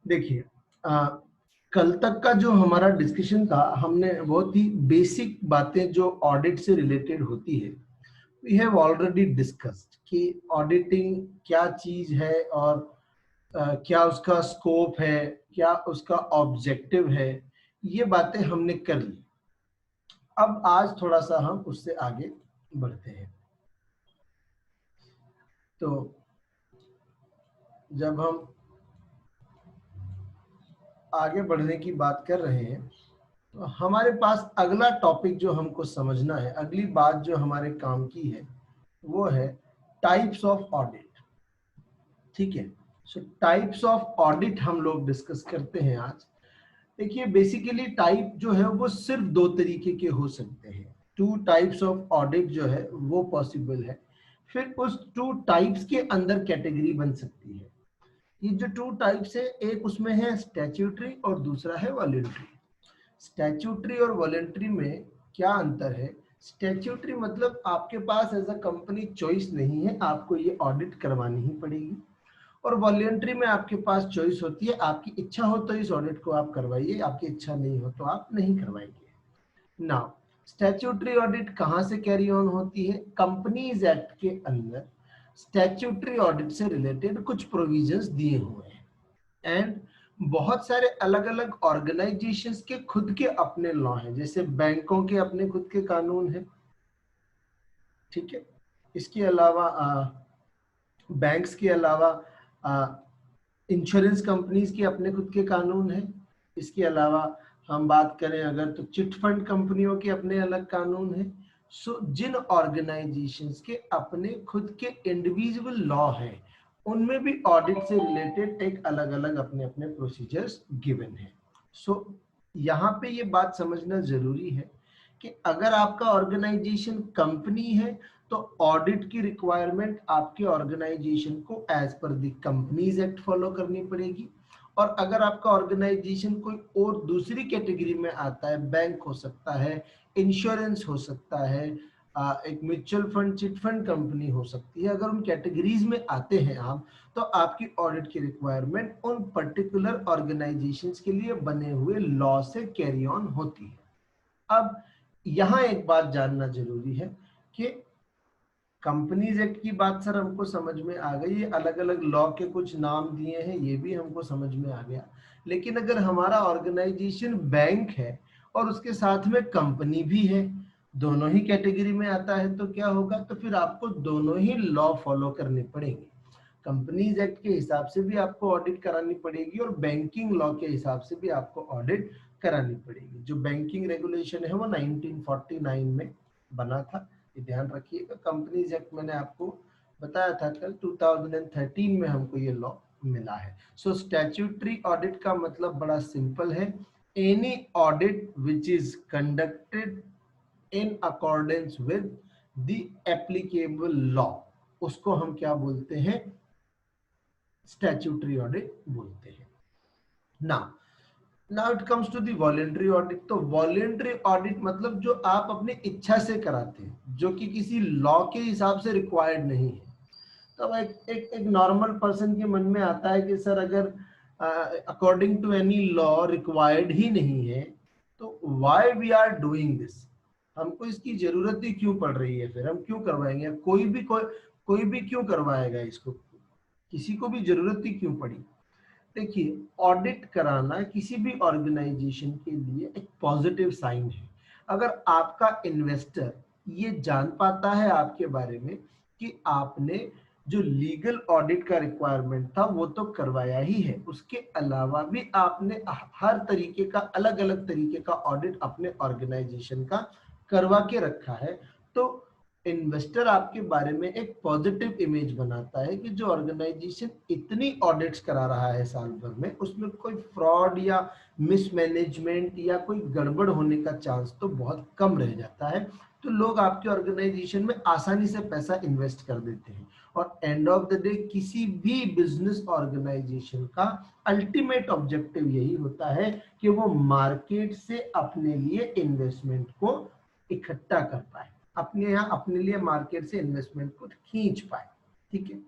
देखिए, कल तक का जो हमारा डिस्कशन था, हमने बहुत ही बेसिक बातें जो ऑडिट से रिलेटेड होती है, वी हैव ऑलरेडी डिस्कस्ड कि ऑडिटिंग क्या चीज है और क्या उसका स्कोप है, क्या उसका ऑब्जेक्टिव है। ये बातें हमने कर ली। अब आज थोड़ा सा हम उससे आगे बढ़ते हैं। तो जब हम आगे बढ़ने की बात कर रहे हैं, तो हमारे पास अगला टॉपिक जो हमको समझना है, अगली बात जो हमारे काम की है, वो है टाइप्स ऑफ ऑडिट। ठीक है, सो टाइप्स ऑफ ऑडिट हम लोग डिस्कस करते हैं आज। देखिए, बेसिकली टाइप जो है वो सिर्फ दो तरीके के हो सकते हैं। टू टाइप्स ऑफ ऑडिट जो है वो पॉसिबल है। फिर उस टू टाइप्स के अंदर कैटेगरी बन सकती है। ये जो टू टाइप्स है, एक उसमें है स्टैट्यूटरी और दूसरा है वॉलंटरी। स्टैट्यूटरी और वॉलंटरी में क्या अंतर है? स्टैट्यूटरी मतलब आपके पास एज अ कंपनी चॉइस नहीं है, आपको ये ऑडिट करवानी ही पड़ेगी। और वॉलंटरी में आपके पास चॉइस होती है, आपकी इच्छा हो तो इस ऑडिट को आप करवाइए, आपकी इच्छा नहीं हो तो आप नहीं करवाएंगे। नाउ, स्टैट्यूटरी ऑडिट कहां से कैरी ऑन होती है? कंपनीज एक्ट के अंदर स्टैट्यूटरी ऑडिट से रिलेटेड कुछ प्रोविजंस दिए हुए हैं। एंड बहुत सारे अलग अलग ऑर्गेनाइजेशंस के खुद के अपने लॉ हैं। जैसे बैंकों के अपने खुद के कानून हैं, ठीक है। इसके अलावा बैंक्स के अलावा इंश्योरेंस कंपनीज के अपने खुद के कानून हैं। इसके अलावा हम बात करें अगर, तो चिट फंड कंपनियों के अपने अलग कानून हैं। सो जिन ऑर्गेनाइजेशंस के अपने खुद के इंडिविजुअल लॉ हैं, उनमें भी ऑडिट से रिलेटेड एक अलग अलग अपने अपने प्रोसीजर्स गिवन है। सो यहाँ पे ये बात समझना जरूरी है कि अगर आपका ऑर्गेनाइजेशन कंपनी है, तो ऑडिट की रिक्वायरमेंट आपके ऑर्गेनाइजेशन को as per the companies act follow करनी पड़ेगी। और अगर आपका ऑर्गेनाइजेशन कोई और दूसरी कैटेगरी में आता है, बैंक हो सकता है, इंश्योरेंस हो सकता है, एक mutual fund, chit fund company हो सकती है, अगर उन कैटेगरीज में आते हैं आप, तो आपकी ऑडिट की रिक्वायरमेंट उन पर्टिकुलर ऑर्गेनाइजेशंस के लिए बने हुए लॉ से कैरी ऑन होती है। अब यहां एक बात जानना जरूरी है कि कंपनीज एक्ट की बात सर हमको समझ में आ गई, ये अलग अलग लॉ के कुछ नाम दिए हैं, ये भी हमको समझ में आ गया। लेकिन अगर हमारा ऑर्गेनाइजेशन बैंक है और उसके साथ में कंपनी भी है, दोनों ही कैटेगरी में आता है, तो क्या होगा? तो फिर आपको दोनों ही लॉ फॉलो करने पड़ेंगे। कंपनीज एक्ट के हिसाब से भी आपको ऑडिट करानी पड़ेगी और बैंकिंग लॉ के हिसाब से भी आपको ऑडिट करानी पड़ेगी। जो बैंकिंग रेगुलेशन है वो 1949 में बना था, ये ध्यान रखिएगा। कंपनीज एक्ट मैंने आपको बताया था कल, 2013 में हमको ये लॉ मिला है। सो स्टैट्यूटरी ऑडिट का मतलब बड़ा सिंपल है, any audit which is conducted in accordance with the applicable law, उसको हम क्या बोलते हैं? स्टैट्यूटरी ऑडिट बोलते हैं। Now it comes to the voluntary audit. तो वॉलेंट्री ऑडिट मतलब जो आप अपनी इच्छा से कराते हैं, जो कि किसी लॉ के हिसाब से रिक्वायर्ड नहीं है। तो एक नॉर्मल पर्सन के मन में आता है कि सर, अगर according to any law required ही नहीं है, तो why we are doing this? हमको इसकी जरूरत ही क्यों पड़ रही है? फिर हम क्यों करवाएंगे? कोई भी क्यों करवाएगा इसको? किसी को भी जरूरत ही क्यों पड़ी? देखिए, ऑडिट कराना किसी भी ऑर्गेनाइजेशन के लिए एक पॉजिटिव साइन है। अगर आपका इन्वेस्टर ये जान पाता है आपके बारे में कि आपने जो लीगल ऑडिट का रिक्वायरमेंट था वो तो करवाया ही है, उसके अलावा भी आपने हर तरीके का, अलग अलग तरीके का ऑडिट अपने ऑर्गेनाइजेशन का करवा के रखा है, तो इन्वेस्टर आपके बारे में एक पॉजिटिव इमेज बनाता है कि जो ऑर्गेनाइजेशन इतनी ऑडिट्स करा रहा है साल भर में, उसमें कोई फ्रॉड या मिसमैनेजमेंट या कोई गड़बड़ होने का चांस तो बहुत कम रह जाता है। तो लोग आपके ऑर्गेनाइजेशन में आसानी से पैसा इन्वेस्ट कर देते हैं। और एंड ऑफ द डे किसी भी बिजनेस ऑर्गेनाइजेशन का अल्टीमेट ऑब्जेक्टिव यही होता है कि वो मार्केट से अपने लिए इन्वेस्टमेंट को इकट्ठा कर पाए, अपने यहाँ अपने लिए मार्केट से इन्वेस्टमेंट को खींच पाए। ठीक है,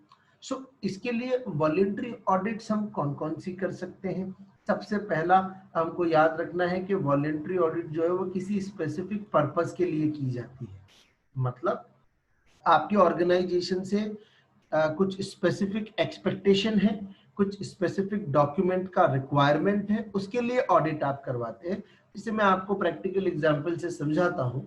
सो इसके लिए वॉलेंट्री ऑडिट्स हम कौन कौन सी कर सकते हैं? सबसे पहला हमको याद रखना है कि वॉलेंट्री ऑडिट जो है वो किसी स्पेसिफिक पर्पस के लिए की जाती है। मतलब आपकी ऑर्गेनाइजेशन से कुछ स्पेसिफिक एक्सपेक्टेशन है, कुछ स्पेसिफिक डॉक्यूमेंट का रिक्वायरमेंट है, उसके लिए ऑडिट आप करवाते हैं। इसे मैं आपको प्रैक्टिकल एग्जांपल से समझाता हूं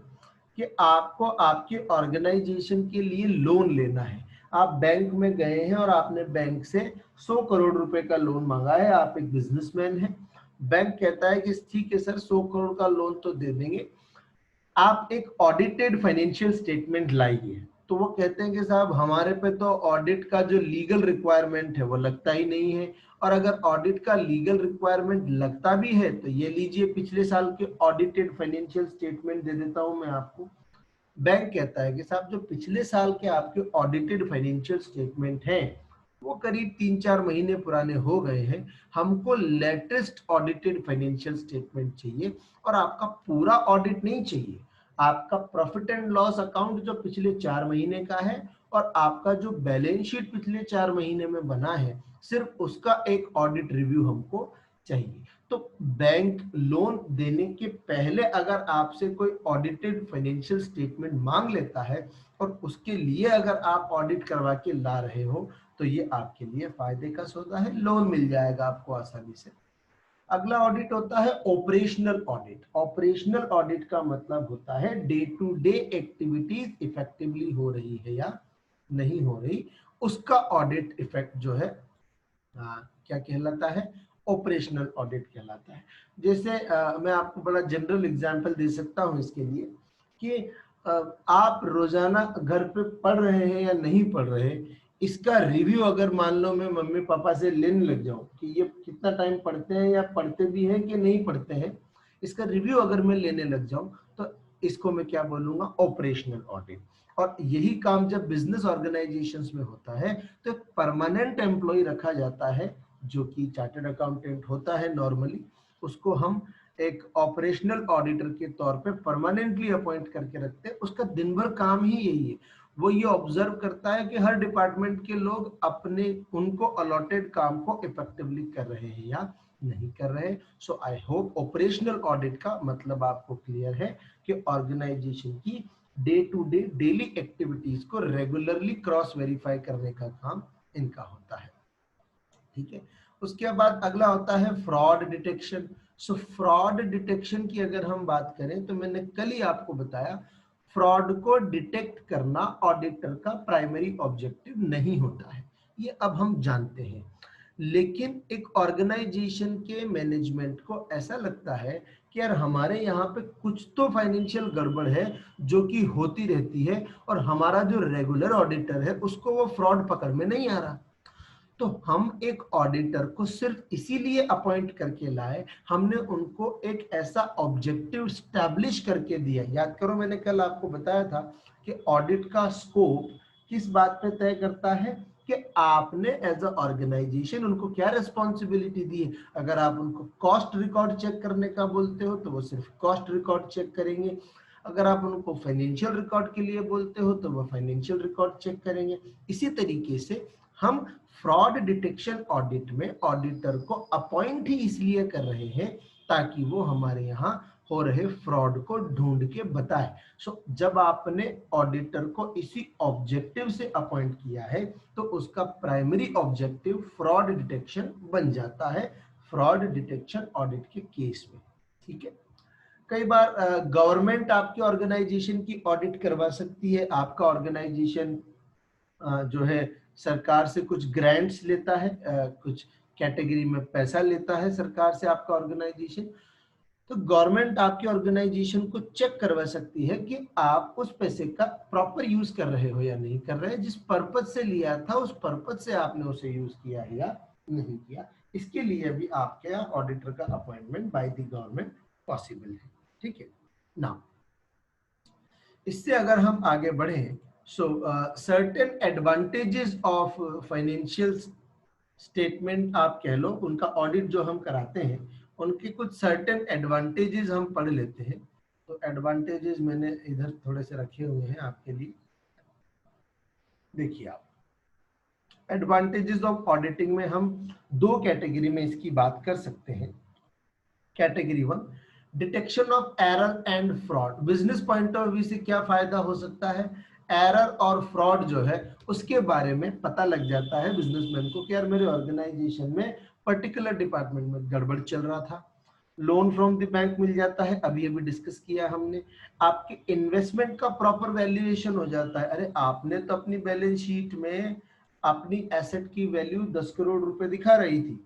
कि आपको आपके ऑर्गेनाइजेशन के लिए लोन लेना है। आप बैंक में गए हैं और आपने बैंक से 100 करोड़ रुपए का लोन मांगा है। आप एक बिजनेसमैन हैं। बैंक कहता है कि ठीक है सर, 100 करोड़ का लोन तो दे देंगे, आप एक ऑडिटेड फाइनेंशियल स्टेटमेंट लाइए। तो वो कहते हैं कि साहब हमारे पे तो ऑडिट का जो लीगल रिक्वायरमेंट है वो लगता ही नहीं है, और अगर ऑडिट का लीगल रिक्वायरमेंट लगता भी है तो ये लीजिए पिछले साल के ऑडिटेड फाइनेंशियल स्टेटमेंट दे देता हूं मैं आपको। बैंक कहता है कि साहब जो पिछले साल के आपके ऑडिटेड फाइनेंशियल स्टेटमेंट हैं वो करीब 3-4 महीने पुराने हो गए हैं, हमको लेटेस्ट ऑडिटेड फाइनेंशियल स्टेटमेंट चाहिए, और आपका पूरा ऑडिट नहीं चाहिए, आपका प्रॉफिट एंड लॉस अकाउंट जो पिछले 4 महीने का है और आपका जो बैलेंस शीट पिछले 4 महीने में बना है, सिर्फ उसका एक ऑडिट रिव्यू हमको चाहिए। तो बैंक लोन देने के पहले अगर आपसे कोई ऑडिटेड फाइनेंशियल स्टेटमेंट मांग लेता है और उसके लिए अगर आप ऑडिट करवा के ला रहे हो तो ये आपके लिए फायदे का सौदा है, लोन मिल जाएगा आपको आसानी से। अगला ऑडिट होता है ऑपरेशनल ऑडिट। ऑपरेशनल ऑडिट का मतलब होता है day to day activities effectively हो रही है या नहीं हो रही, उसका ऑडिट इफेक्ट जो है क्या कहलाता है? ऑपरेशनल ऑडिट कहलाता है। जैसे मैं आपको बड़ा जनरल एग्जांपल दे सकता हूं इसके लिए कि आप रोजाना घर पे पढ़ रहे हैं या नहीं पढ़ रहे, इसका रिव्यू अगर मान लो मैं मम्मी पापा से लेने लग जाऊं कि ये कितना टाइम पढ़ते हैं या पढ़ते भी हैं कि नहीं पढ़ते हैं, इसका रिव्यू अगर मैं लेने लग जाऊं तो इसको मैं क्या बोलूंगा? Operational audit. और यही काम जब बिजनेस ऑर्गेनाइजेशंस में होता है तो एक परमानेंट एम्प्लॉय रखा जाता है जो कि चार्टर्ड अकाउंटेंट होता है नॉर्मली, उसको हम एक ऑपरेशनल ऑडिटर के तौर पे परमानेंटली अपॉइंट करके रखते हैं। उसका दिन भर काम ही यही है, वो ये ऑब्जर्व करता है कि हर डिपार्टमेंट के लोग अपने उनको अलॉटेड काम को इफेक्टिवली कर रहे हैं या नहीं कर रहे। So I hope operational audit का मतलब आपको क्लियर है कि ऑर्गेनाइजेशन की day to day daily activities को रेगुलरली क्रॉस वेरीफाई करने का काम इनका होता है। ठीक है, उसके बाद अगला होता है फ्रॉड डिटेक्शन। सो फ्रॉड डिटेक्शन की अगर हम बात करें तो मैंने कल ही आपको बताया, फ्रॉड को डिटेक्ट करना ऑडिटर का प्राइमरी ऑब्जेक्टिव नहीं होता है, ये अब हम जानते हैं। लेकिन एक ऑर्गेनाइजेशन के मैनेजमेंट को ऐसा लगता है कि यार हमारे यहाँ पे कुछ तो फाइनेंशियल गड़बड़ है जो कि होती रहती है, और हमारा जो रेगुलर ऑडिटर है उसको वो फ्रॉड पकड़ में नहीं आ रहा। तो हम एक ऑडिटर को सिर्फ इसीलिए अपॉइंट करके लाए, हमने उनको एक ऐसा ऑब्जेक्टिव स्टैब्लिश करके दिया। याद करो मैंने कल आपको बताया था कि ऑडिट का स्कोप किस बात पे तय करता है कि आपने एज अ ऑर्गेनाइजेशन उनको क्या रिस्पॉन्सिबिलिटी दी है। अगर आप उनको कॉस्ट रिकॉर्ड चेक करने का बोलते हो तो वो सिर्फ कॉस्ट रिकॉर्ड चेक करेंगे, अगर आप उनको फाइनेंशियल रिकॉर्ड के लिए बोलते हो तो वो फाइनेंशियल रिकॉर्ड चेक करेंगे। इसी तरीके से हम फ्रॉड डिटेक्शन ऑडिट में ऑडिटर को अपॉइंट ही इसलिए कर रहे हैं ताकि वो हमारे यहाँ हो रहे फ्रॉड को ढूंढ के बताए। सो जब आपने ऑडिटर को इसी ऑब्जेक्टिव से अपॉइंट किया है तो उसका प्राइमरी ऑब्जेक्टिव फ्रॉड डिटेक्शन बन जाता है फ्रॉड डिटेक्शन ऑडिट के केस में। ठीक है, कई बार गवर्नमेंट आपकी ऑर्गेनाइजेशन की ऑडिट करवा सकती है। आपका ऑर्गेनाइजेशन जो है सरकार से कुछ ग्रांट्स लेता है, कुछ कैटेगरी में पैसा लेता है सरकार से आपका ऑर्गेनाइजेशन, तो गवर्नमेंट आपके ऑर्गेनाइजेशन को चेक करवा सकती है कि आप उस पैसे का प्रॉपर यूज कर रहे हो या नहीं कर रहे, जिस पर्पज से लिया था उस पर्पज से आपने उसे यूज किया है या नहीं किया। इसके लिए भी आपके यहाँ ऑडिटर का appointment by the government possible है। ठीक है ना, इससे अगर हम आगे बढ़े, सो certain advantages of financial statement आप कह लो, उनका ऑडिट जो हम कराते हैं उनके कुछ सर्टेन एडवांटेजेस हम पढ़ लेते हैं। तो एडवांटेजेस मैंने इधर थोड़े से रखे हुए हैं आपके लिए, देखिए आप एडवांटेजेस ऑफ ऑडिटिंग में हम दो कैटेगरी में इसकी बात कर सकते हैं। Category 1, detection of error and fraud. Business point of view से क्या फायदा हो सकता है, एरर और फ्रॉड जो है उसके बारे में पता लग जाता है बिजनेसमैन को कि यार मेरे ऑर्गेनाइजेशन में पर्टिकुलर डिपार्टमेंट में गड़बड़ चल रहा था। लोन फ्रॉम द बैंक मिल जाता है, अभी अभी डिस्कस किया हमने। आपके इन्वेस्टमेंट का प्रॉपर वैल्यूएशन हो जाता है। अरे आपने तो अपनी बैलेंस शीट में अपनी एसेट की वैल्यू 10 करोड़ रुपए दिखा रही थी,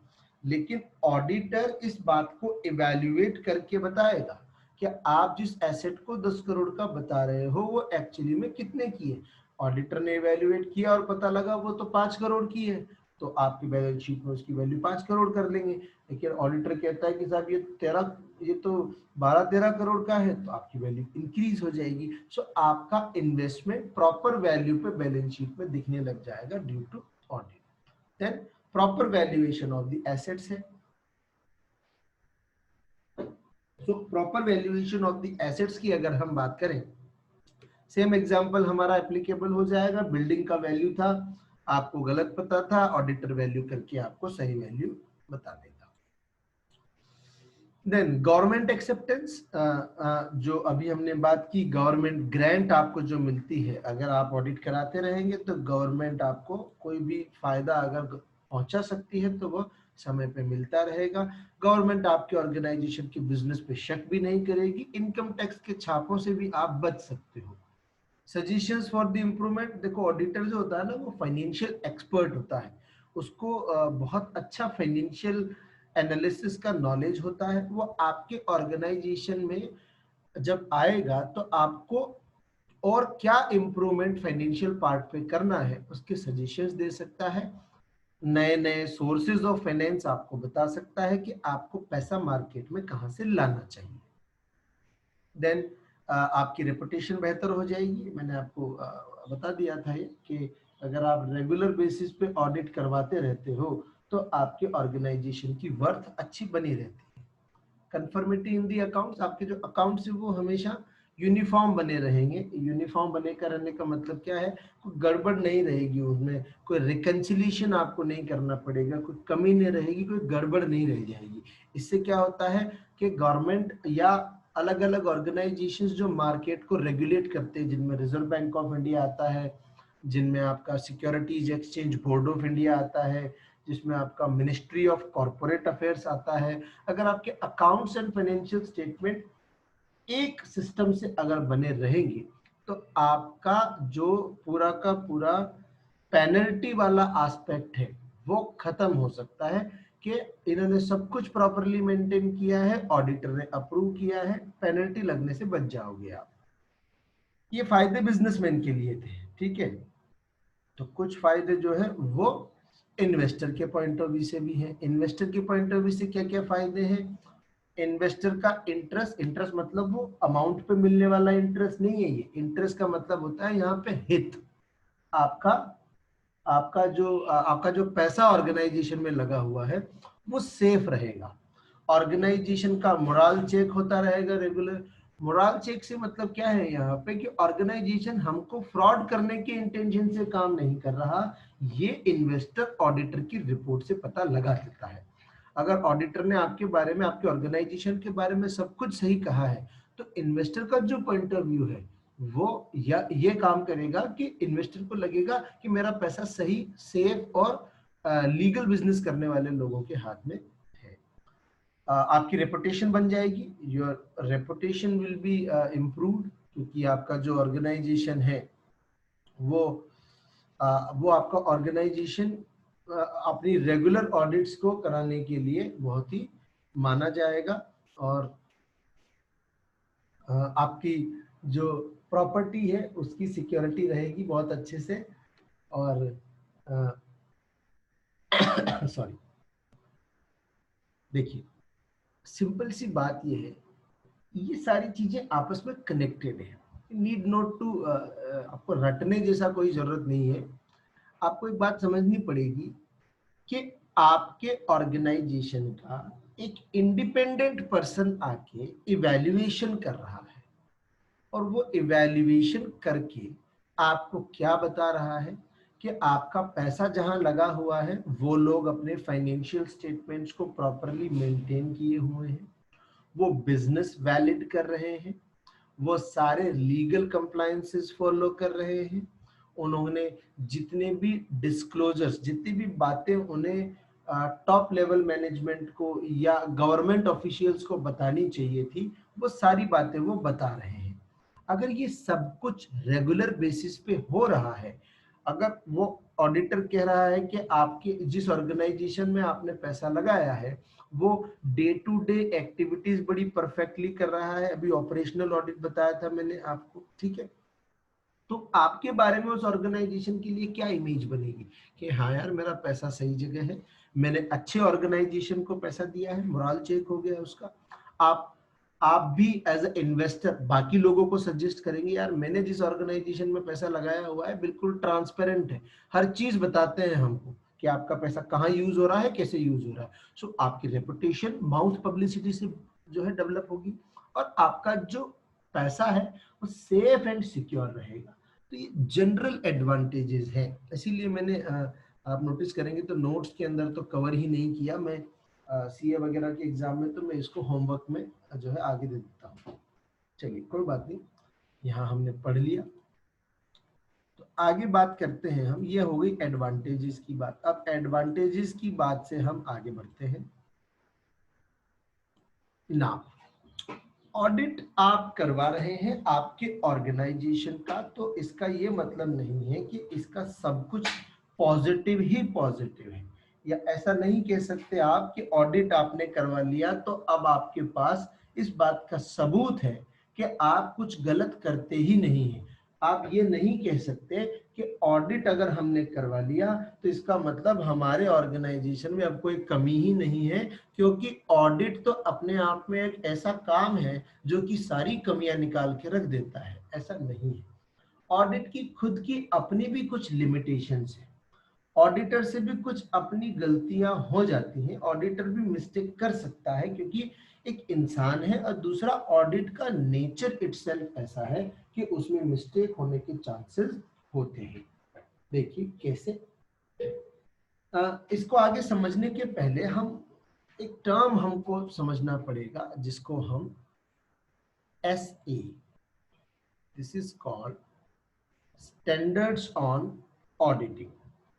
लेकिन ऑडिटर इस बात को इवैल्यूएट करके बताएगा कि आप जिस एसेट को 10 करोड़ का बता रहे हो वो एक्चुअली में कितने की है। ऑडिटर ने इवैल्यूएट किया और पता लगा वो तो 5 करोड़ की है, तो आपकी बैलेंस शीट में उसकी वैल्यू 5 करोड़ कर लेंगे। लेकिन ऑडिटर कहता है कि साहब ये तो 12-13 करोड़ का है, तो आपकी वैल्यू इंक्रीज हो जाएगी। सो आपका इन्वेस्टमेंट प्रॉपर वैल्यू पे बैलेंस शीट में दिखने लग जाएगा due to audit. Then proper valuation of the assets है। So proper valuation of the assets की अगर हम बात करें, सेम एग्जांपल हमारा एप्लीकेबल हो जाएगा। बिल्डिंग का वैल्यू था, आपको गलत पता था, ऑडिटर वैल्यू करके आपको सही वैल्यू बता देगा। देन गवर्नमेंट एक्सेप्टेंस, जो अभी हमने बात की, गवर्नमेंट ग्रांट आपको जो मिलती है, अगर आप ऑडिट कराते रहेंगे तो गवर्नमेंट आपको कोई भी फायदा अगर पहुंचा सकती है तो वो समय पे मिलता रहेगा। गवर्नमेंट आपके ऑर्गेनाइजेशन के बिजनेस पे शक भी नहीं करेगी। इनकम टैक्स के छापों से भी आप बच सकते हो। सजेशंस फॉर द इम्प्रूवमेंट, देखो ऑडिटर जो होता है ना वो फाइनेंशियल एक्सपर्ट होता है, उसको बहुत अच्छा फाइनेंशियल एनालिसिस का नॉलेज होता है। वो आपके ऑर्गेनाइजेशन में जब आएगा तो आपको और क्या इम्प्रूवमेंट फाइनेंशियल पार्ट पे करना है उसके सजेशंस दे सकता है। नए नए सोर्सेज ऑफ फाइनेंस आपको बता सकता है कि आपको पैसा मार्केट में कहां से लाना चाहिए। देन आपकी रेपुटेशन बेहतर हो जाएगी। मैंने आपको बता दिया था ये कि अगर आप रेगुलर बेसिस पे ऑडिट करवाते रहते हो तो आपके ऑर्गेनाइजेशन की वर्थ अच्छी बनी रहती है। कंफर्मिटी इन दी अकाउंट्स, आपके जो अकाउंट्स है वो हमेशा यूनिफॉर्म बने रहेंगे। यूनिफॉर्म बने का रहने का मतलब क्या है, कोई गड़बड़ नहीं रहेगी उसमें, कोई रिकंसिलिएशन आपको नहीं करना पड़ेगा, कोई कमी नहीं रहेगी, कोई गड़बड़ नहीं रह जाएगी। इससे क्या होता है कि गवर्नमेंट या अलग अलग ऑर्गेनाइजेशंस जो मार्केट को रेगुलेट करते हैं, जिनमें रिजर्व बैंक ऑफ इंडिया आता है, जिनमें आपका securities exchange board of India आता है, जिसमें आपका मिनिस्ट्री ऑफ कॉर्पोरेट अफेयर्स आता है, अगर आपके अकाउंट्स एंड फाइनेंशियल स्टेटमेंट एक सिस्टम से अगर बने रहेंगे तो आपका जो पूरा का पूरा पेनल्टी वाला एस्पेक्ट है वो खत्म हो सकता है कि इन्होंने सब कुछ प्रॉपरली मेंटेन किया है, ऑडिटर ने अप्रूव किया है, पेनल्टी लगने से बच जाओगे आप। ये फायदे बिजनेसमैन के लिए थे, ठीक है। तो कुछ फायदे जो है वो इन्वेस्टर के पॉइंट ऑफ व्यू से भी है। इन्वेस्टर के पॉइंट ऑफ व्यू से क्या क्या फायदे हैं, इन्वेस्टर का इंटरेस्ट मतलब वो अमाउंट पे मिलने वाला इंटरेस्ट नहीं है। ये इंटरेस्ट का मतलब होता है यहाँ पे हित, आपका आपका जो पैसा ऑर्गेनाइजेशन में लगा हुआ है वो सेफ रहेगा। ऑर्गेनाइजेशन का मोरल चेक होता रहेगा रेगुलर। मोरल चेक से मतलब क्या है यहाँ पे कि ऑर्गेनाइजेशन हमको फ्रॉड करने के इंटेंशन से काम नहीं कर रहा, ये इन्वेस्टर ऑडिटर की रिपोर्ट से पता लगा देता है। अगर ऑडिटर ने आपके बारे में, आपके ऑर्गेनाइजेशन के बारे में सब कुछ सही कहा है तो इन्वेस्टर का जो पॉइंट ऑफ व्यू है वो या ये काम करेगा कि इन्वेस्टर को लगेगा कि मेरा पैसा सही, सेफ और लीगल बिजनेस करने वाले लोगों के हाथ में है। आपकी रेपुटेशन बन जाएगी, your reputation will be improved, क्योंकि आपका जो ऑर्गेनाइजेशन है वो आपका ऑर्गेनाइजेशन अपनी रेगुलर ऑडिट्स को कराने के लिए बहुत ही माना जाएगा। और आपकी जो प्रॉपर्टी है उसकी सिक्योरिटी रहेगी बहुत अच्छे से। और सॉरी, देखिए सिंपल सी बात ये है, ये सारी चीजें आपस में कनेक्टेड है। नीड नॉट टू, आपको रटने जैसा कोई जरूरत नहीं है। आपको एक बात समझनी पड़ेगी कि आपके ऑर्गेनाइजेशन का एक इंडिपेंडेंट पर्सन आके इवैल्यूएशन कर रहा है और वो इवैल्यूएशन करके आपको क्या बता रहा है कि आपका पैसा जहां लगा हुआ है वो लोग अपने फाइनेंशियल स्टेटमेंट्स को प्रॉपरली मेंटेन किए हुए हैं, वो बिजनेस वैलिड कर रहे हैं, वो सारे लीगल कंप्लायंसेस फॉलो कर रहे हैं, उन्होंने जितने भी डिस्क्लोजर्स, जितनी भी बातें उन्हें टॉप लेवल मैनेजमेंट को या गवर्नमेंट ऑफिशियल्स को बतानी चाहिए थी, वो सारी बातें वो बता रहे हैं। अगर ये सब कुछ रेगुलर बेसिस पे हो रहा है, अगर वो ऑडिटर कह रहा है कि आपके जिस ऑर्गेनाइजेशन में आपने पैसा लगाया है वो डे टू डे एक्टिविटीज बड़ी परफेक्टली कर रहा है, अभी ऑपरेशनल ऑडिट बताया था मैंने आपको, ठीक है, तो आपके बारे में उस ऑर्गेनाइजेशन के लिए क्या इमेज बनेगी कि हाँ यार मेरा पैसा सही जगह है, मैंने अच्छे ऑर्गेनाइजेशन को पैसा दिया है, मोरल चेक हो गया उसका। आप भी एज ए इन्वेस्टर बाकी लोगों को सजेस्ट करेंगे यार मैंने जिस ऑर्गेनाइजेशन में पैसा लगाया हुआ है बिल्कुल ट्रांसपेरेंट है, हर चीज बताते हैं हमको कि आपका पैसा कहाँ यूज हो रहा है, कैसे यूज हो रहा है। सो आपकी रेपुटेशन माउथ पब्लिसिटी से जो है डेवलप होगी और आपका जो पैसा है वो सेफ एंड सिक्योर रहेगा। तो ये जनरल एडवांटेजेस है, इसीलिए मैंने आप नोटिस करेंगे तो नोट्स के अंदर तो कवर ही नहीं किया मैं, सीए वगैरह के एग्जाम में तो मैं इसको होमवर्क में जो है आगे दे देता हूँ। चलिए कोई बात नहीं, यहाँ हमने पढ़ लिया, तो आगे बात करते हैं हम। ये हो गई एडवांटेजेस की बात। अब एडवांटेजेस की बात से हम आगे बढ़ते हैं ना। ऑडिट आप करवा रहे हैं आपके ऑर्गेनाइजेशन का, तो इसका ये मतलब नहीं है कि इसका सब कुछ पॉजिटिव ही पॉजिटिव है, या ऐसा नहीं कह सकते आप कि ऑडिट आपने करवा लिया तो अब आपके पास इस बात का सबूत है कि आप कुछ गलत करते ही नहीं हैं। आप ये नहीं कह सकते कि ऑडिट अगर हमने करवा लिया तो इसका मतलब हमारे ऑर्गेनाइजेशन में अब कोई कमी ही नहीं है, क्योंकि ऑडिट तो अपने आप में एक ऐसा काम है जो कि सारी कमियां निकाल के रख देता है, ऐसा नहीं है। ऑडिट की खुद की अपनी भी कुछ लिमिटेशंस है, ऑडिटर से भी कुछ अपनी गलतियां हो जाती हैं, ऑडिटर भी मिस्टेक कर सकता है क्योंकि एक इंसान है, और दूसरा ऑडिट का नेचर इटसेल्फ ऐसा है कि उसमें मिस्टेक होने के चांसेस होते हैं। देखिए कैसे, इसको आगे समझने के पहले हम एक टर्म हमको समझना पड़ेगा जिसको हम SA, this is called standards on auditing.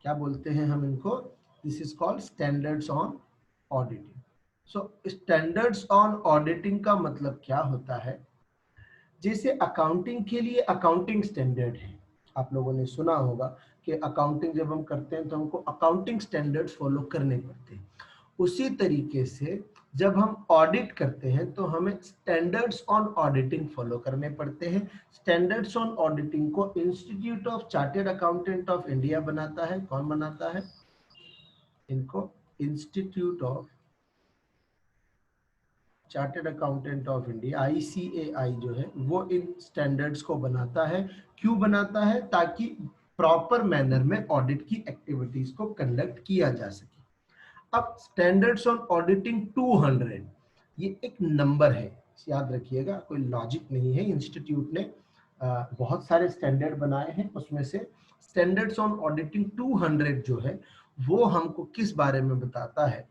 क्या बोलते हैं हम इनको? This is called standards on auditing. So standards on auditing का मतलब क्या होता है? जैसे अकाउंटिंग के लिए अकाउंटिंग स्टैंडर्ड है, आप लोगों ने सुना होगा कि अकाउंटिंग जब हम करते हैं तो हमको अकाउंटिंग स्टैंडर्ड्स फॉलो करने पड़ते हैं। उसी तरीके से जब हम ऑडिट करते हैं तो हमें स्टैंडर्ड्स ऑन ऑडिटिंग फॉलो करने पड़ते हैं। स्टैंडर्ड्स ऑन ऑडिटिंग को institute of chartered accountant of India बनाता है। कौन बनाता है इनको? Institute of chartered accountant of India, ICAI जो है वो इन स्टैंडर्ड्स को बनाता है। क्यों बनाता है? ताकि प्रॉपर मैनर में ऑडिट की एक्टिविटीज को कंडक्ट किया जा सके। अब स्टैंडर्ड्स ऑन ऑडिटिंग 200, ये एक नंबर है, याद रखिएगा, कोई लॉजिक नहीं है। इंस्टीट्यूट ने बहुत सारे स्टैंडर्ड बनाए हैं, उसमें से स्टैंडर्ड्स ऑन ऑडिटिंग 200 जो है वो हमको किस बारे में बताता है?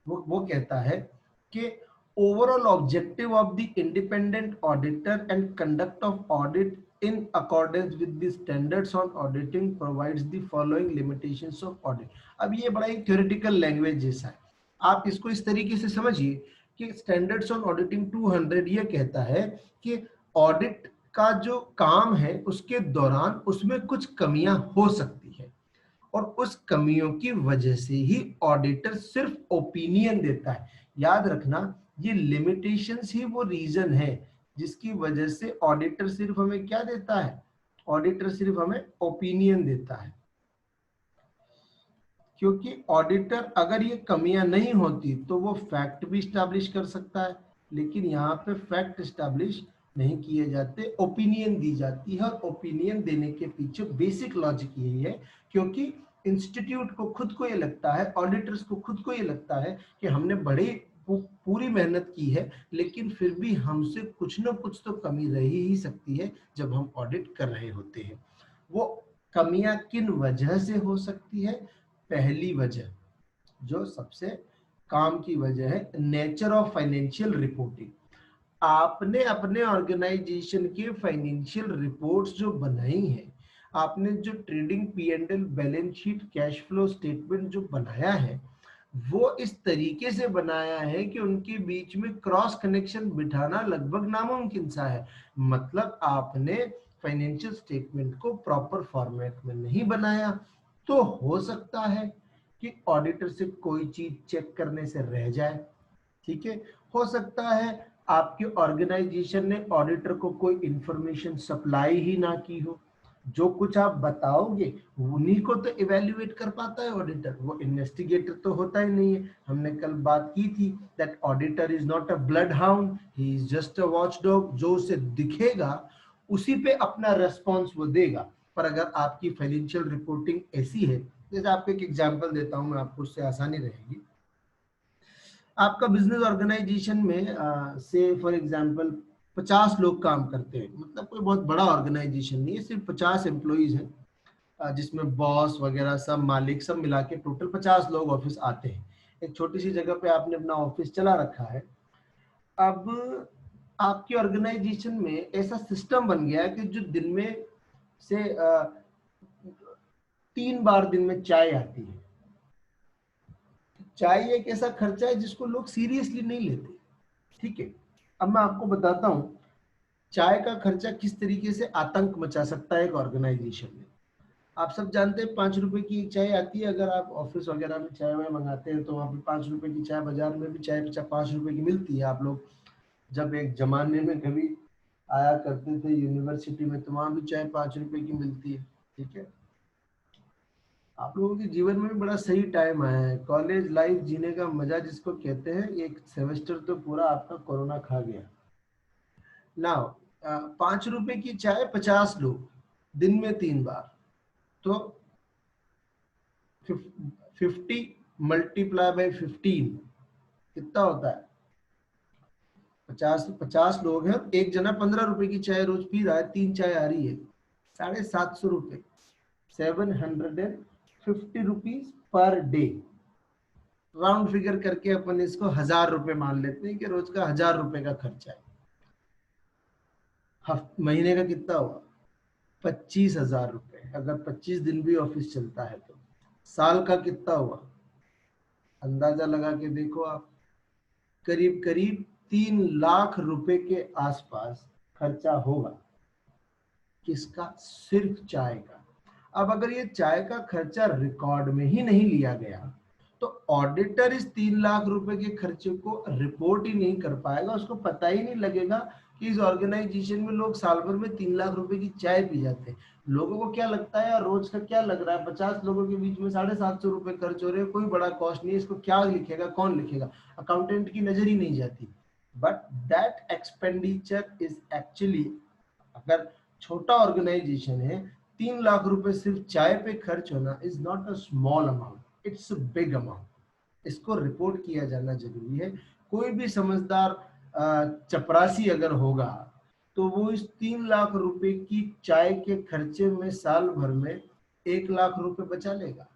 वो कहता है कि overall objective of the independent auditor and conduct of audit in accordance with the standards on auditing provides the following limitations of audit। अब ये बड़ा ही theoretical language जैसा है, आप इसको इस तरीके से समझिए कि स्टैंडर्ड्स ऑन ऑडिटिंग 200 ये कहता है कि ऑडिट का जो काम है उसके दौरान उसमें कुछ कमियां हो सकती है, और उस कमियों की वजह से ही ऑडिटर सिर्फ ओपिनियन देता है। याद रखना, ये लिमिटेशंस ही वो रीजन है जिसकी वजह से ऑडिटर सिर्फ हमें क्या देता है? ऑडिटर सिर्फ हमें ओपिनियन देता है, क्योंकि ऑडिटर अगर ये कमियां नहीं होती तो वो फैक्ट भी स्टैब्लिश कर सकता है, लेकिन यहाँ पे फैक्ट स्टैब्लिश नहीं किए जाते, ओपिनियन दी जाती है। और ओपिनियन देने के पीछे बेसिक लॉजिक यही है, क्योंकि इंस्टीट्यूट को खुद को ये लगता है, ऑडिटर्स को खुद को ये लगता है कि हमने बड़ी पूरी मेहनत की है, लेकिन फिर भी हमसे कुछ ना कुछ तो कमी रह ही सकती है जब हम ऑडिट कर रहे होते हैं। वो कमियां किन वजह से हो सकती है? पहली वजह जो सबसे काम की वजह है, नेचर ऑफ फाइनेंशियल रिपोर्टिंग। आपने अपने ऑर्गेनाइजेशन के फाइनेंशियल रिपोर्ट्स जो बनाई है, आपने जो trading P&L, balance sheet, cash flow statement जो बनाया है, वो इस तरीके से बनाया है कि उनके बीच में क्रॉस कनेक्शन बिठाना लगभग नामुमकिन सा है। मतलब आपने फाइनेंशियल स्टेटमेंट को प्रॉपर फॉर्मेट में नहीं बनाया, तो हो सकता है कि ऑडिटर से कोई चीज चेक करने से रह जाए। ठीक है, हो सकता है आपके ऑर्गेनाइजेशन ने ऑडिटर को कोई इंफॉर्मेशन सप्लाई ही ना की हो। जो कुछ आप बताओगे उन्हीं को तो इवेल्युएट कर पाता है ऑडिटर, वो इन्वेस्टिगेटर तो होता ही नहीं है। हमने कल बात की थी that auditor is not a blood hound, he is just a watch dog. जो उसे दिखेगा उसी पे अपना रेस्पॉन्स वो देगा। पर अगर आपकी फाइनेंशियल रिपोर्टिंग ऐसी है, जैसे आपको एक एग्जांपल देता हूं मैं, आपको उससे आसानी रहेगी। आपका बिजनेस ऑर्गेनाइजेशन में से फॉर एग्जांपल 50 लोग काम करते हैं, मतलब कोई बहुत बड़ा ऑर्गेनाइजेशन नहीं है, सिर्फ 50 एम्प्लॉइज हैं, जिसमें बॉस वगैरह सब मालिक सब मिला के टोटल 50 लोग ऑफिस आते हैं। एक छोटी सी जगह पे आपने अपना ऑफिस चला रखा है। अब आपकी ऑर्गेनाइजेशन में ऐसा सिस्टम बन गया है कि जो दिन में से 3 बार दिन में चाय आती है। चाय एक ऐसा खर्चा है जिसको लोग सीरियसली नहीं लेते। ठीक है, अब मैं आपको बताता हूँ चाय का खर्चा किस तरीके से आतंक मचा सकता है एक ऑर्गेनाइजेशन में। आप सब जानते हैं 5 रुपए की एक चाय आती है। अगर आप ऑफिस वगैरह में चाय वाय मंगाते हैं तो वहाँ पे 5 रुपए की चाय, बाजार में भी चाय 5 रुपए की मिलती है। आप लोग जब एक जमाने में कभी आया करते थे यूनिवर्सिटी में तो वहाँ भी चाय 5 रुपए की मिलती है। ठीक है, आप लोगों के जीवन में भी बड़ा सही टाइम आया है। कॉलेज लाइफ जीने का मजा जिसको कहते हैं, एक सेमेस्टर तो पूरा आपका कोरोना खा गया। ना 5 रुपए की चाय 50 लोग दिन में 3 बार, तो 50 मल्टीप्लाई बाई 15 कितना होता है? 50 लोग हैं, एक जना 15 रुपए की चाय रोज पी रहा है, 3 चाय आ रही है, 750 रुपए, 750 rupees per day. Round figure करके अपन इसको 1000 रुपए मान लेते हैं कि रोज का 1000 रुपए का खर्चा है। महीने का कितना हुआ? 25,000 रुपए। अगर 25 दिन भी ऑफिस चलता है तो साल का कितना हुआ? अंदाजा लगा के देखो आप, करीब करीब 3 लाख रुपए के आसपास खर्चा होगा। किसका? सिर्फ चाय का। अब अगर ये चाय का खर्चा रिकॉर्ड में ही नहीं लिया गया तो ऑडिटर इस 3 लाख रुपए के खर्चे को रिपोर्ट ही नहीं कर पाएगा। उसको पता ही नहीं लगेगा कि इस ऑर्गेनाइजेशन में लोग साल भर में 3 लाख रुपए की चाय पी जाते हैं। लोगों को क्या लगता है यार, रोज का क्या लग रहा है, 50 लोगों के बीच में 750 रुपए खर्च हो रहे हैं, कोई बड़ा कॉस्ट नहीं है, इसको क्या लिखेगा, कौन लिखेगा, अकाउंटेंट की नजर ही नहीं जाती। But that expenditure is actually, अगर छोटा ऑर्गेनाइजेशन है, 3 लाख रुपए सिर्फ चाय पे खर्च होना is not a small amount, it's a big amount. इसको रिपोर्ट किया जाना जरूरी है। कोई भी समझदार चपरासी अगर होगा तो वो इस 3 लाख रुपए की चाय के खर्चे में साल भर में 1 लाख रुपए बचा लेगा।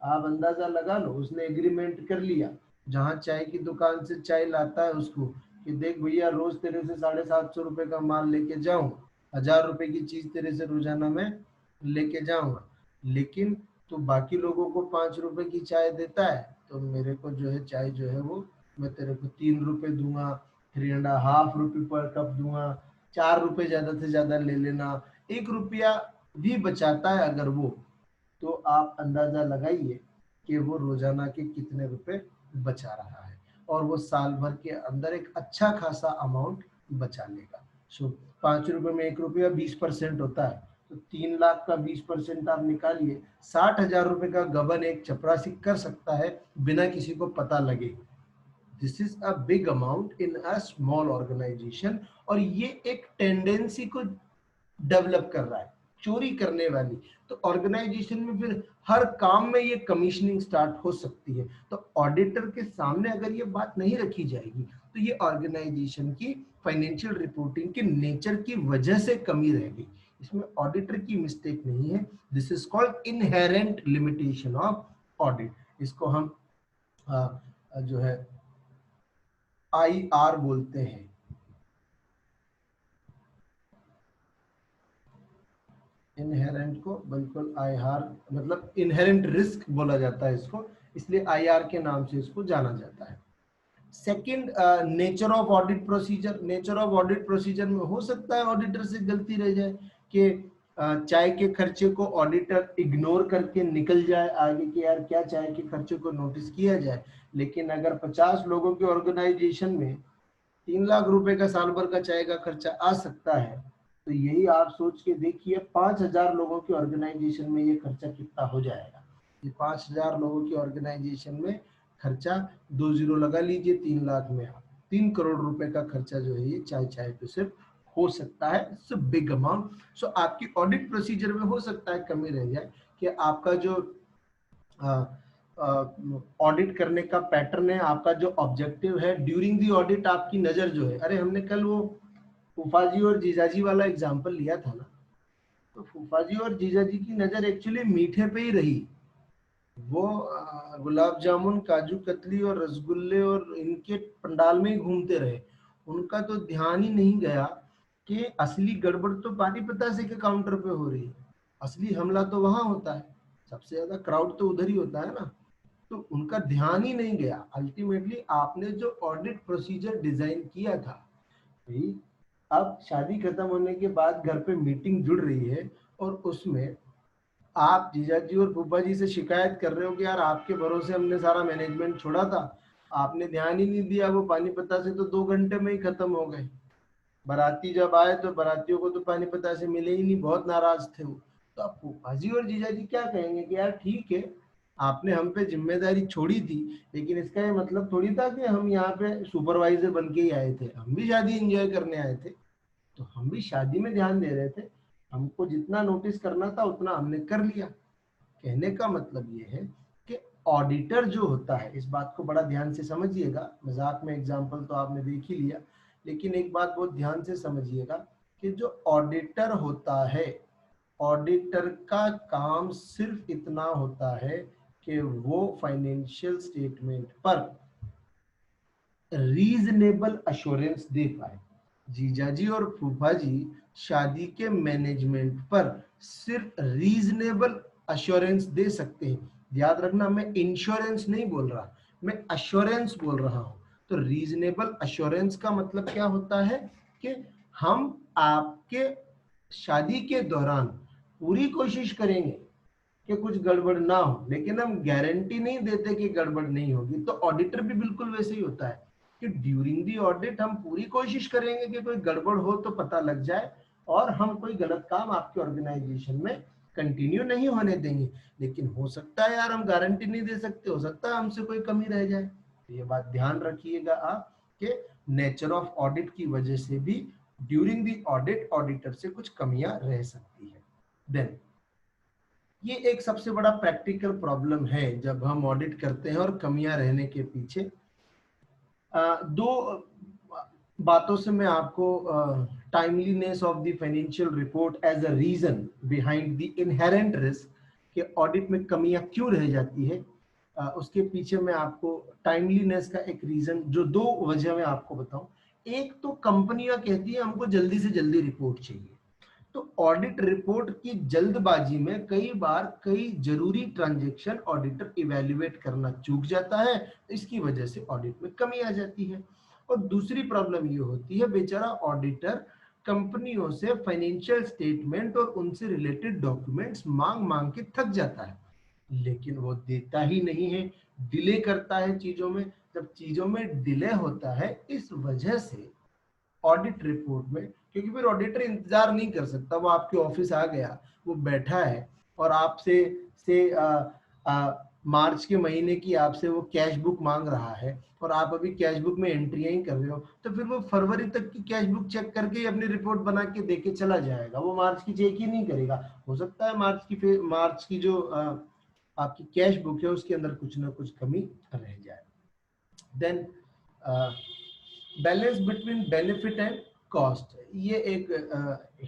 आप अंदाजा लगा लो, उसने एग्रीमेंट कर लिया जहां चाय की दुकान से चाय लाता है उसको कि देख भैया रोज तेरे से 750 रुपए का माल लेके जाऊं, 1000 रुपए की चीज तेरे से रोजाना मैं लेके जाऊंगा, लेकिन तो बाकी लोगों को 5 रुपए की चाय देता है तो मेरे को जो है चाय जो है वो मैं तेरे को 3 रुपए दूंगा, 3.5 रुपए पर कप दूंगा, 4 रुपए ज्यादा से ज्यादा ले लेना। 1 रुपया भी बचाता है अगर वो, तो आप अंदाजा लगाइए कि वो रोजाना के कितने रुपए बचा रहा है और वो साल भर के अंदर एक अच्छा खासा अमाउंट बचा लेगा। सो 5 रुपए में 1 रुपया 20% होता है, तो 3 लाख का 20% आप निकालिए, 60,000 रुपए का गबन एक चपरासी कर सकता है बिना किसी को पता लगे। This is a big amount in a small organisation. और ये एक टेंडेंसी को डेवलप कर रहा है, चोरी करने वाली। तो ऑर्गेनाइजेशन में फिर हर काम में ये कमीशनिंग स्टार्ट हो सकती है। तो ऑडिटर के सामने अगर ये बात नहीं रखी जाएगी तो ये ऑर्गेनाइजेशन की फाइनेंशियल रिपोर्टिंग के नेचर की वजह से कमी रहेगी। इसमें ऑडिटर की मिस्टेक नहीं है। This is called inherent limitation of audit. इसको हम जो है IR बोलते हैं। इनहेरेंट को बिल्कुल IR मतलब इनहेरेंट रिस्क बोला जाता है इसको, इसलिए IR के नाम से इसको जाना जाता है। Second, nature of audit procedure. Nature of audit procedure में हो सकता है ऑडिटर से गलती रह जाए कि चाय के खर्चे को ऑडिटर इग्नोर करके निकल जाए आगे कि यार क्या चाय के खर्चे को नोटिस किया जाए। लेकिन अगर 50 लोगों के ऑर्गेनाइजेशन में 3 लाख रुपए का साल भर का चाय का खर्चा आ सकता है, तो यही आप सोच के देखिए 5000 लोगों की ऑर्गेनाइजेशन में ये खर्चा कितना हो जाएगा। ये 5000 लोगों की ऑर्गेनाइजेशन में खर्चा 2 जीरो लगा लीजिए, 3 लाख में 3 करोड़ रुपए का खर्चा जो है ये चाय चाय पे सिर्फ हो सकता है। It's a big amount. So आपकी ऑडिट प्रोसीजर में हो सकता है कमी रह जाए कि आपका जो ऑडिट करने का पैटर्न है, आपका जो ऑब्जेक्टिव है ड्यूरिंग दी ऑडिट, आपकी नजर जो है, अरे हमने कल वो फूफाजी और जीजाजी वाला एग्जांपल लिया था ना, तो फूफाजी और जीजाजी की नजर एक्चुअली मीठे पे ही रही। वो गुलाब जामुन, काजू कतली और रसगुल्ले और इनके पंडाल में ही घूमते रहे। उनका तो ध्यान ही नहीं गया कि असली गड़बड़ तो पानी पतासे के काउंटर पे हो रही है, असली हमला तो वहां होता है, सबसे ज्यादा क्राउड तो उधर ही होता है ना। तो उनका ध्यान ही नहीं गया। अल्टीमेटली आपने जो ऑडिट प्रोसीजर डिजाइन किया था भाई, अब शादी खत्म होने के बाद घर पे मीटिंग जुड़ रही है और उसमें आप जीजाजी और फूफा जी से शिकायत कर रहे हो कि यार आपके भरोसे हमने सारा मैनेजमेंट छोड़ा था, आपने ध्यान ही नहीं दिया, वो पानीपता से तो 2 घंटे में ही खत्म हो गए। बाराती जब आए तो बारातियों को तो पानीपता से मिले ही नहीं, बहुत नाराज थे वो। तो अब फूफा जी और जीजाजी क्या कहेंगे कि यार ठीक है, आपने हम पे जिम्मेदारी छोड़ी थी, लेकिन इसका ये मतलब थोड़ी था कि हम यहाँ पे सुपरवाइजर बन के ही आए थे, हम भी शादी एंजॉय करने आए थे, तो हम भी शादी में ध्यान दे रहे थे, हमको जितना नोटिस करना था उतना हमने कर लिया। कहने का मतलब ये है कि ऑडिटर जो होता है, इस बात को बड़ा ध्यान से समझिएगा, मजाक में एग्जांपल तो आपने देख ही लिया, लेकिन एक बात बहुत ध्यान से समझिएगा कि जो ऑडिटर होता है, ऑडिटर का काम सिर्फ इतना होता है कि वो फाइनेंशियल स्टेटमेंट पर रीजनेबल अश्योरेंस दे पाए। जीजाजी और फूफा जी शादी के मैनेजमेंट पर सिर्फ रीजनेबल अश्योरेंस दे सकते हैं। याद रखना, मैं इंश्योरेंस नहीं बोल रहा, मैं अश्योरेंस बोल रहा हूं। तो रीजनेबल अश्योरेंस का मतलब क्या होता है कि हम आपके शादी के दौरान पूरी कोशिश करेंगे कि कुछ गड़बड़ ना हो, लेकिन हम गारंटी नहीं देते कि गड़बड़ नहीं होगी। तो ऑडिटर भी बिल्कुल वैसे ही होता है कि ड्यूरिंग दी ऑडिट हम पूरी कोशिश करेंगे कि कोई गड़बड़ हो तो पता लग जाए और हम कोई गलत काम आपके ऑर्गेनाइजेशन में कंटिन्यू नहीं होने देंगे। लेकिन हो सकता है यार, हम गारंटी नहीं दे सकते, हो सकता है हमसे कोई कमी रह जाए। तो ये बात ध्यान रखिएगा आप कि नेचर ऑफ ऑडिट की वजह से भी ड्यूरिंग दी ऑडिट ऑडिटर से कुछ कमियां रह सकती है। देन ये एक सबसे बड़ा प्रैक्टिकल प्रॉब्लम है जब हम ऑडिट करते हैं और कमियां रहने के पीछे। दो बातों से मैं आपको timeliness of the financial report as a reason behind the inherent risk कि ऑडिट में कमियां क्यों रह जाती है, उसके पीछे मैं आपको टाइमलीनेस का एक रीजन, जो 2 वजह मैं आपको बताऊं। एक तो कंपनियां कहती है हमको जल्दी से जल्दी रिपोर्ट चाहिए, तो ऑडिट रिपोर्ट की जल्दबाजी में कई बार कई जरूरी ट्रांजैक्शन ऑडिटर इवैल्यूएट करना चूक जाता है, इसकी वजह से ऑडिट में कमी आ जाती है। और दूसरी प्रॉब्लम ये होती है, बेचारा ऑडिटर कंपनियों से फाइनेंशियल स्टेटमेंट और उनसे रिलेटेड डॉक्यूमेंट्स मांग मांग के थक जाता है, लेकिन वो देता ही नहीं है, डिले करता है चीजों में। जब चीजों में डिले होता है, इस वजह से ऑडिट रिपोर्ट में, क्योंकि फिर ऑडिटर इंतजार नहीं कर सकता, वो आपके ऑफिस आ गया, वो बैठा है और आपसे से मार्च के महीने की आपसे वो कैश बुक मांग रहा है और आप अभी कैश बुक में एंट्रियां ही कर रहे हो, तो फिर वो फरवरी तक की कैश बुक चेक करके ही अपनी रिपोर्ट बना के देके चला जाएगा, वो मार्च की चेक ही नहीं करेगा। हो सकता है मार्च की जो आपकी कैश बुक है उसके अंदर कुछ ना कुछ कमी रह जाए। Then balance between benefit and cost, ये एक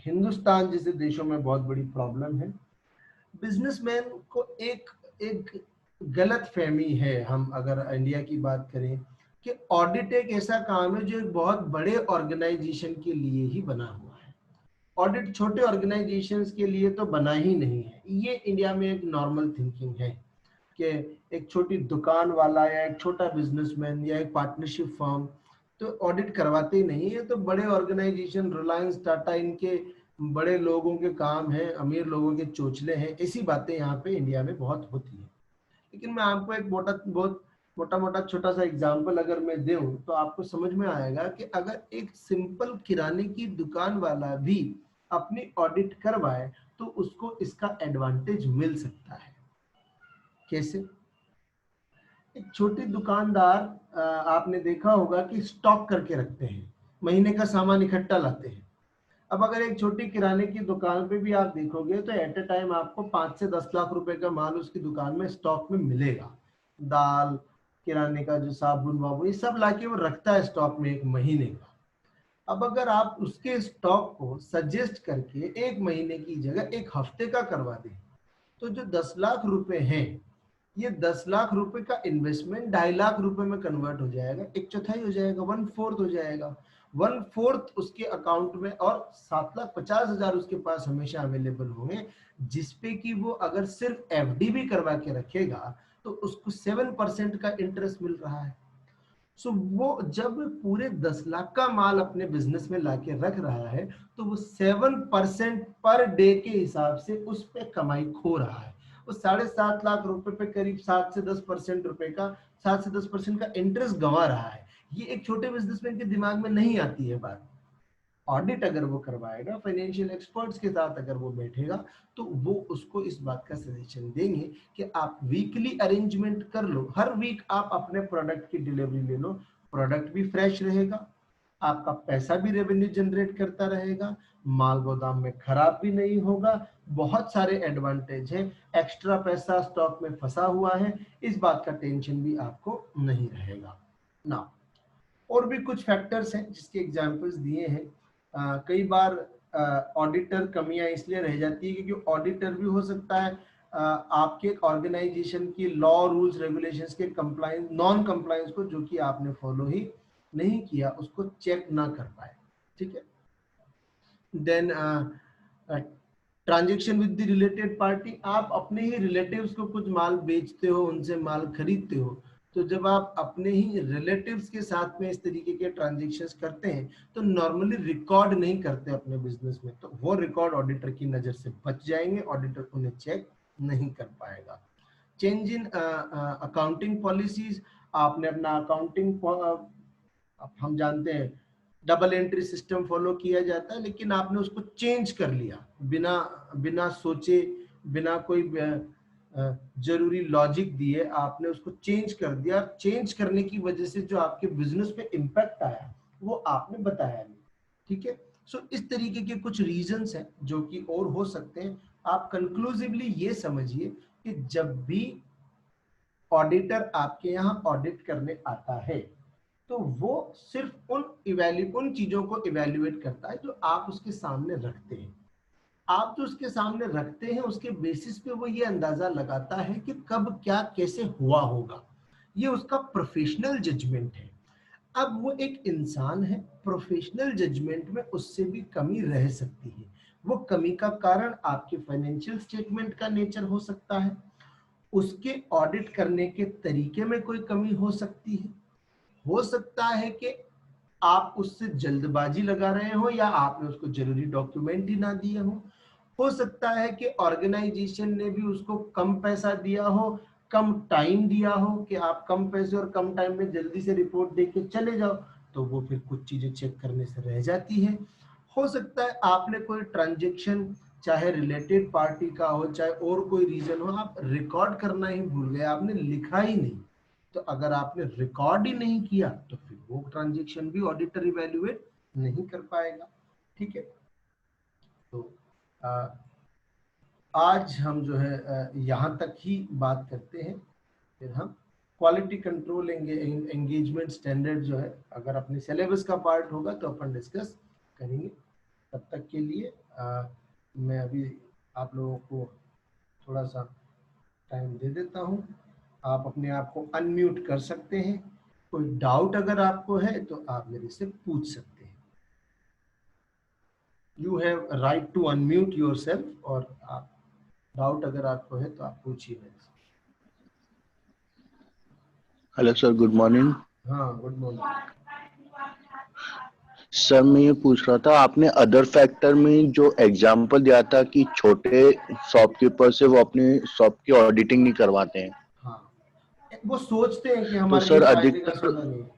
हिंदुस्तान जैसे देशों में बहुत बड़ी प्रॉब्लम है। बिजनेसमैन को एक एक गलत फहमी है, हम अगर इंडिया की बात करें, कि ऑडिट एक ऐसा काम है जो एक बहुत बड़े ऑर्गेनाइजेशन के लिए ही बना हुआ है। ऑडिट छोटे ऑर्गेनाइजेशंस के लिए तो बना ही नहीं है। ये इंडिया में एक नॉर्मल थिंकिंग है कि एक छोटी दुकान वाला या एक छोटा बिजनेसमैन या एक पार्टनरशिप फर्म तो ऑडिट करवाते ही नहीं है, तो बड़े ऑर्गेनाइजेशन, रिलायंस, टाटा, इनके बड़े लोगों के काम है, अमीर लोगों के चोचले हैं। ऐसी बातें यहाँ पे इंडिया में बहुत होती है। लेकिन मैं आपको एक बहुत मोटा मोटा छोटा सा एग्जांपल अगर मैं दूं तो आपको समझ में आएगा कि अगर एक सिंपल किराने की दुकान वाला भी अपनी ऑडिट करवाए तो उसको इसका एडवांटेज मिल सकता है। कैसे? एक छोटी दुकानदार, आपने देखा होगा कि स्टॉक करके रखते हैं, महीने का सामान इकट्ठा लाते हैं। अब अगर एक छोटी किराने की दुकान पे भी आप देखोगे तो एट ए टाइम आपको 5 से 10 लाख रुपए का माल उसकी दुकान में स्टॉक में मिलेगा। दाल, किराने का जो साबुन वाबुन, ये सब लाके वो रखता है स्टॉक में एक महीने का। अब अगर आप उसके स्टॉक को सजेस्ट करके एक महीने की जगह एक हफ्ते का करवा दें तो जो 10 लाख रुपए हैं, ये 10 लाख रुपए का इन्वेस्टमेंट 2.5 लाख रुपए में कन्वर्ट हो जाएगा, एक चौथाई हो जाएगा, 1/4 हो जाएगा। 1/4 उसके अकाउंट में और 7,50,000 उसके पास हमेशा अवेलेबल होंगे, जिसपे कि वो अगर सिर्फ एफडी भी करवा के रखेगा तो उसको 7% का इंटरेस्ट मिल रहा है। सो वो जब पूरे 10 लाख का माल अपने बिजनेस में लाके रख रहा है तो वो 7% पर डे के हिसाब से उस पे कमाई खो रहा है। वो 7.5 लाख रुपए पे करीब 7 से 10% का इंटरेस्ट गंवा रहा है। ये एक छोटे बिजनेसमैन के दिमाग में नहीं आती है बात। ऑडिट अगर वो करवाएगा, फाइनेंशियल एक्सपर्ट्स के साथ अगर वो बैठेगा तो वो उसको इस बात का सजेशन देंगे कि आप वीकली अरेंजमेंट कर लो, हर वीक आप अपने प्रोडक्ट की डिलीवरी ले लो, प्रोडक्ट भी फ्रेश रहेगा, आपका पैसा भी रेवेन्यू जनरेट करता रहेगा, माल गोदाम में खराब भी नहीं होगा। बहुत सारे एडवांटेज है, एक्स्ट्रा पैसा स्टॉक में फंसा हुआ है, इस बात का टेंशन भी आपको नहीं रहेगा ना। और भी कुछ फैक्टर्स हैं जिसके एग्जांपल्स दिए हैं। कई बार ऑडिटर कमियां इसलिए रह जाती है क्योंकि ऑडिटर भी हो सकता है आपके ऑर्गेनाइजेशन की लॉ, रूल्स, रेगुलेशंस के कंप्लायंस, नॉन कंप्लायंस को, जो कि आपने फॉलो ही नहीं किया, उसको चेक ना कर पाए। ठीक है। Then transaction with the related party, आप अपने ही रिलेटिव्स को कुछ माल बेचते हो, उनसे माल खरीदते हो, तो जब आप अपने ही रिलेटिव्स के साथ में इस तरीके के ट्रांजेक्शन्स करते हैं तो नॉर्मली रिकॉर्ड नहीं करते अपने बिजनेस में, तो वो रिकॉर्ड ऑडिटर की नजर से बच जाएंगे, ऑडिटर उन्हें चेक नहीं कर पाएगा। चेंज इन अकाउंटिंग पॉलिसीज, आपने अपना अकाउंटिंग, हम जानते हैं डबल एंट्री सिस्टम फॉलो किया जाता है, लेकिन आपने उसको चेंज कर लिया बिना बिना सोचे, बिना कोई जरूरी लॉजिक दिए, आपने उसको चेंज कर दिया। चेंज करने की वजह से जो आपके बिजनेस पे इम्पैक्ट आया वो आपने बताया नहीं। ठीक है। सो इस तरीके के कुछ रीजंस हैं जो कि और हो सकते हैं। आप कंक्लूसिवली ये समझिए कि जब भी ऑडिटर आपके यहाँ ऑडिट करने आता है तो वो सिर्फ उन चीजों को इवेल्युएट करता है जो आप उसके सामने रखते हैं। आप जो उसके सामने रखते हैं उसके बेसिस पे वो ये अंदाजा लगाता है कि कब क्या कैसे हुआ होगा। ये उसका प्रोफेशनल जजमेंट है। अब वो एक इंसान है, प्रोफेशनल जजमेंट में उससे भी कमी रह सकती है। वो कमी का कारण आपके फाइनेंशियल स्टेटमेंट का नेचर हो सकता है, उसके ऑडिट करने के तरीके में कोई कमी हो सकती है, हो सकता है कि आप उससे जल्दबाजी लगा रहे हो या आपने उसको जरूरी डॉक्यूमेंट ही ना दिए हो सकता है कि ऑर्गेनाइजेशन ने भी उसको कम पैसा दिया हो, कम टाइम दिया हो कि आप कम पैसे और कम टाइम में जल्दी से रिपोर्ट देके चले जाओ, तो वो फिर कुछ चीजें चेक करने से रह जाती है। हो सकता है आपने कोई ट्रांजेक्शन, चाहे रिलेटेड पार्टी का हो चाहे और कोई रीजन हो, आप रिकॉर्ड करना ही भूल गए, आपने लिखा ही नहीं। तो अगर आपने रिकॉर्ड ही नहीं किया तो फिर वो ट्रांजेक्शन भी ऑडिटर इवैल्यूएट नहीं कर पाएगा। ठीक है। तो आज हम जो है यहाँ तक ही बात करते हैं, फिर हम क्वालिटी कंट्रोल एंगेजमेंट स्टैंडर्ड जो है अगर अपने सिलेबस का पार्ट होगा तो अपन डिस्कस करेंगे। तब तक के लिए मैं अभी आप लोगों को थोड़ा सा टाइम दे देता हूँ। आप अपने आप को अनम्यूट कर सकते हैं। कोई डाउट अगर आपको है तो आप मेरे से पूछ सकते हैं। You have right to unmute yourself, और आप डाउट अगर आपको है तो आप पूछिए मेरे से। Hello sir, good morning. हाँ, गुड मॉर्निंग। सर मैं ये पूछ रहा था, आपने अदर फैक्टर में जो एग्जांपल दिया था कि छोटे शॉपकीपर से वो अपनी शॉप की ऑडिटिंग नहीं करवाते हैं, हाँ, वो सोचते हैं कि तो हमारे लिए सर फायदे का अधिकतर, समय नहीं है।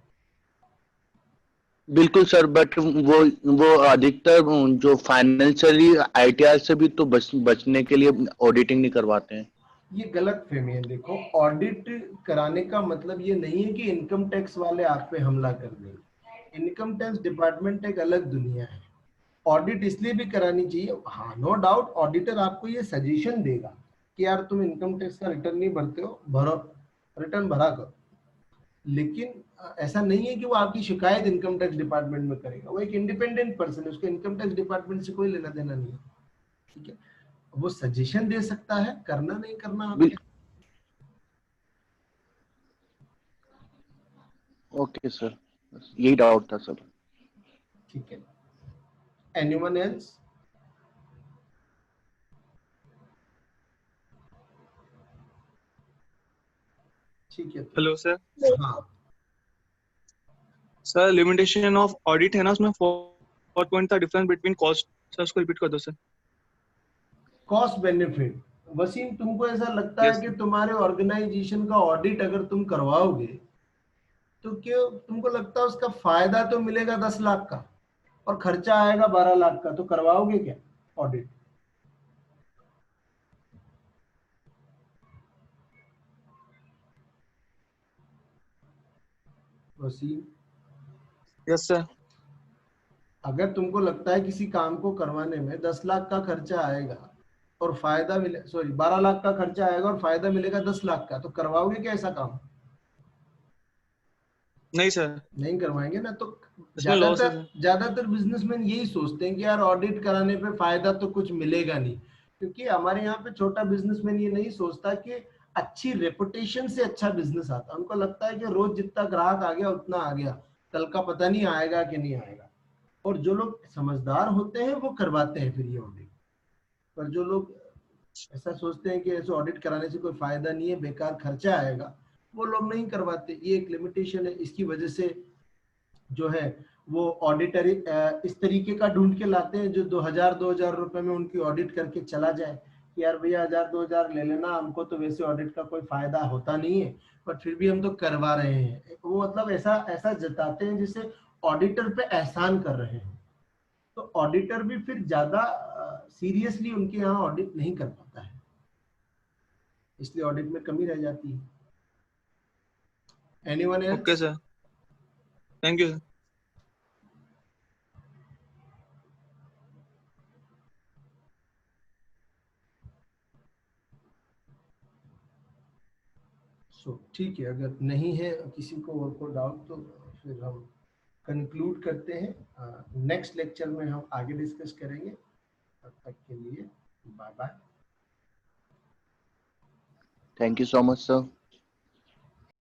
बिल्कुल सर, बट वो अधिकतर जो फाइनेंशियली आईटीआर से भी तो बचने के लिए ऑडिटिंग नहीं करवाते हैं। ये गलत फहमी है। देखो, ऑडिट कराने का मतलब ये नहीं है कि इनकम टैक्स वाले आप पे हमला कर देंगे। इनकम टैक्स डिपार्टमेंट एक अलग दुनिया है। ऑडिट इसलिए भी करानी चाहिए, हाँ नो डाउट, ऑडिटर आपको ये सजेशन देगा कि यार तुम इनकम टैक्स का रिटर्न नहीं भरते हो, भरो, रिटर्न भरा करो। लेकिन ऐसा नहीं है कि वो आपकी शिकायत इनकम टैक्स डिपार्टमेंट में करेगा। वो एक इंडिपेंडेंट पर्सन है, उसको इनकम टैक्स डिपार्टमेंट से कोई लेना देना नहीं है। ठीक है, वो सजेशन दे सकता है, करना नहीं करना आपके। ओके सर, यही डाउट था सर। ठीक है, एनीवन एल्स? ठीक है, तो हेलो सर। हाँ, सर लिमिटेशन ऑफ ऑडिट है ना, उसमें 4 पॉइंट था डिफरेंस बिटवीन कॉस्ट। सर उसको रिपीट कर दो सर। Cost benefit. वसीम, तुमको ऐसा लगता है यस कि सर। तुम्हारे ऑर्गेनाइजेशन का ऑडिट अगर तुम करवाओगे तो क्यों तुमको लगता है उसका फायदा तो मिलेगा 10 लाख का और खर्चा आएगा 12 लाख का, तो करवाओगे क्या ऑडिट? Wasim, yes sir. अगर तुमको लगता है किसी काम को करवाने में 10 लाख का खर्चा आएगा और फायदा मिले, सॉरी 12 लाख का खर्चा आएगा और फायदा मिलेगा 10 लाख का, तो करवाओगे क्या ऐसा काम? नहीं सर, नहीं करवाएंगे ना। तो इसमें लॉस है ज्यादातर सर। ज्यादातर बिजनेसमैन यही सोचते हैं कि यार ऑडिट कराने पे फायदा तो कुछ मिलेगा नहीं। क्योंकि हमारे यहाँ पे छोटा बिजनेसमैन ये नहीं सोचता कि अच्छी रेपुटेशन से अच्छा बिजनेस आता है। उनको लगता है कि रोज जितना ग्राहक आ गया उतना आ गया, कल का पता नहीं आएगा कि नहीं आएगा। और जो लोग समझदार होते हैं वो करवाते हैं फिर ये ऑडिट। पर जो लोग ऐसा सोचते हैं कि ऐसे ऑडिट कराने से कोई फायदा नहीं है, बेकार खर्चा आएगा, वो लोग नहीं करवाते। ये एक लिमिटेशन है। इसकी वजह से जो है वो ऑडिटर इस तरीके का ढूंढ के लाते हैं जो 2000-2000 रुपए में उनकी ऑडिट करके चला जाए कि यार भैया 1000-2000 ले लेना, हमको तो वैसे ऑडिट का कोई फायदा होता नहीं है, पर फिर भी हम तो करवा रहे हैं। वो मतलब ऐसा ऐसा जताते हैं जिसे ऑडिटर पे एहसान कर रहे हैं। तो ऑडिटर भी फिर ज्यादा सीरियसली उनके यहाँ ऑडिट नहीं कर पाता है, इसलिए ऑडिट में कमी रह जाती है। Anyone okay else? Sir, thank you sir. ठीक है, अगर नहीं है किसी को और को डाउट तो फिर हम कंक्लूड करते हैं। नेक्स्ट लेक्चर में हम आगे डिस्कस करेंगे। तब तक के लिए bye bye. Thank you so much sir.